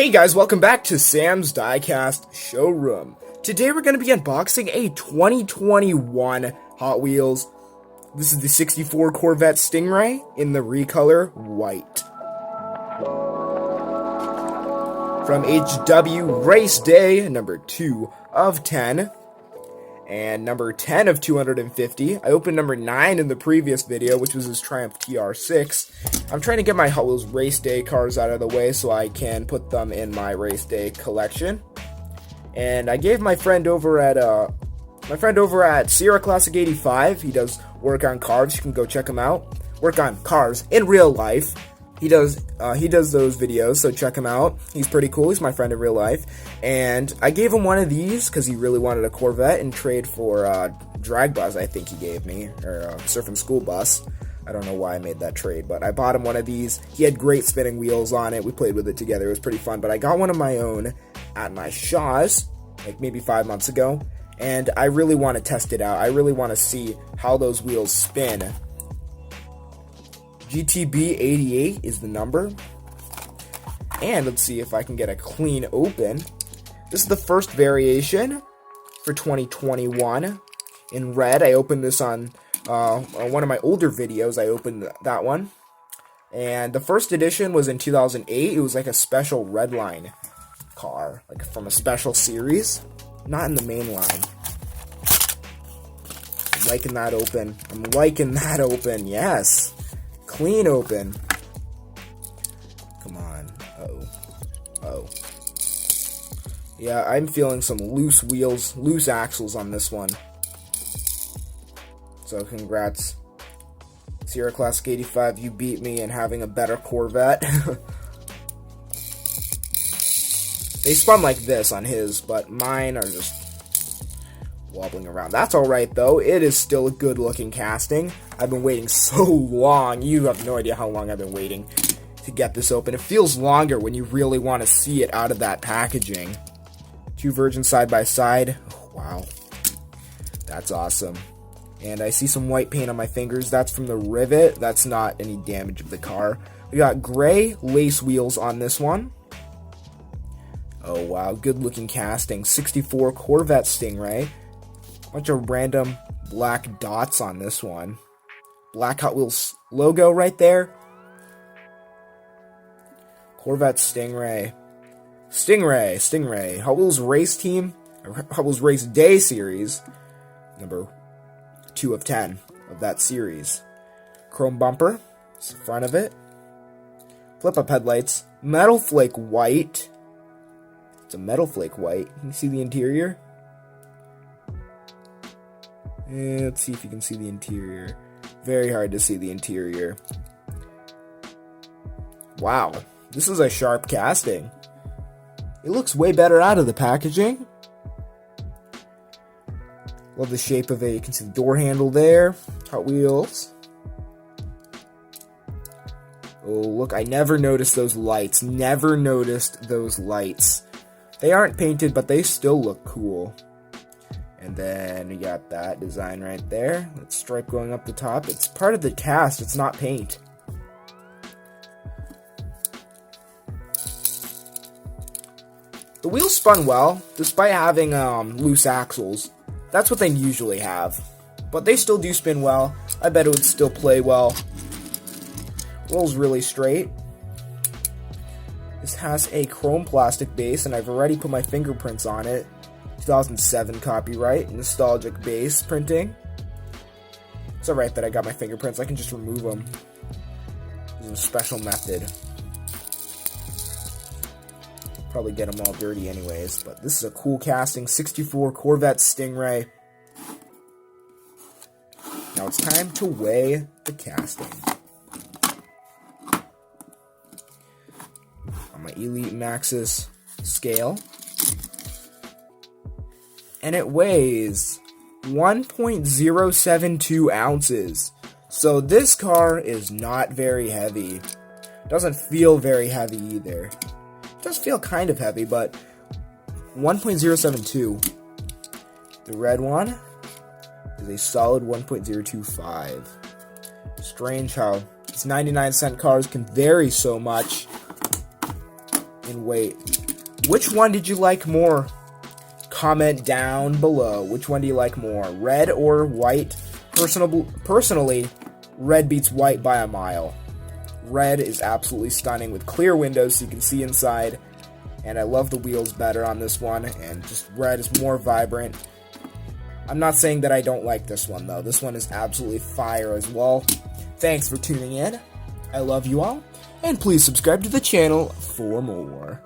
Hey guys, welcome back to Sam's Diecast Showroom. Today we're going to be unboxing a 2021 Hot Wheels. This is the 64 Corvette Stingray in the recolor white. From HW Race Day, number 2 of 10. And number 10 of 250. I opened number 9 in the previous video, which was his Triumph TR6. I'm trying to get my Hot Wheels Race Day cars out of the way so I can put them in my Race Day collection. And I gave my friend over at Sierra Classic 85. He does work on cars. You can go check him out. Work on cars in real life. He does those videos, so check him out. He's pretty cool. He's my friend in real life. And I gave him one of these because he really wanted a Corvette in trade for drag bus, I think he gave me, or surfing school bus. I don't know why I made that trade, but I bought him one of these. He had great spinning wheels on it. We played with it together. It was pretty fun, but I got one of my own at my Shaw's, like maybe 5 months ago, and I really want to test it out. I really want to see how those wheels spin. GTB88 is the number. And let's see if I can get a clean open. This is the first variation for 2021 in red. I opened this on one of my older videos. I opened that one. And the first edition was in 2008. It was like a special Redline car, like from a special series, not in the main line. I'm liking that open. I'm liking that open. Yes. Clean open. Come on. Uh-oh. Yeah, I'm feeling some loose wheels, loose axles on this one. So congrats. Sierra Classic 85, you beat me in having a better Corvette. They spun like this on his, but mine are just wobbling around. That's alright though. It is still a good looking casting. I've been waiting so long. You have no idea how long I've been waiting to get this open. It feels longer when you really want to see it out of that packaging. Two versions side by side. Oh, wow. That's awesome. And I see some white paint on my fingers. That's from the rivet. That's not any damage of the car. We got gray lace wheels on this one. Oh wow, good looking casting. 64 Corvette Stingray. Bunch of random black dots on this one. Black Hot Wheels logo right there. Corvette Stingray. Stingray. Hot Wheels Race Team, Hot Wheels Race Day series. Number 2 of 10 of that series. Chrome bumper. It's the front of it. Flip up headlights. Metal flake white. It's a metal flake white. Can you see the interior? Let's see if you can see the interior. Very hard to see the interior. Wow, this is a sharp casting. It looks way better out of the packaging. Love the shape of it. You can see the door handle there. Hot Wheels. Oh, look, I never noticed those lights. Never noticed those lights. They aren't painted, but they still look cool. And then we got that design right there. That stripe going up the top. It's part of the cast. It's not paint. The wheels spun well, despite having loose axles. That's what they usually have. But they still do spin well. I bet it would still play well. Rolls really straight. This has a chrome plastic base, and I've already put my fingerprints on it. 2007 copyright, nostalgic base printing. It's alright that I got my fingerprints, I can just remove them. This is a special method. Probably get them all dirty anyways, but this is a cool casting. 64 Corvette Stingray. Now it's time to weigh the casting. On my Elite Maxxis scale. And it weighs 1.072 ounces. So this car is not very heavy. Doesn't feel very heavy either. It does feel kind of heavy, but 1.072. The red one is a solid 1.025. Strange how these 99-cent cars can vary so much in and wait. Which one did you like more? Comment down below. Which one do you like more, red or white? Personally, red beats white by a mile. Red is absolutely stunning with clear windows so you can see inside, and I love the wheels better on this one, and just red is more vibrant. I'm not saying that I don't like this one, though. This one is absolutely fire as well. Thanks for tuning in. I love you all, and please subscribe to the channel for more.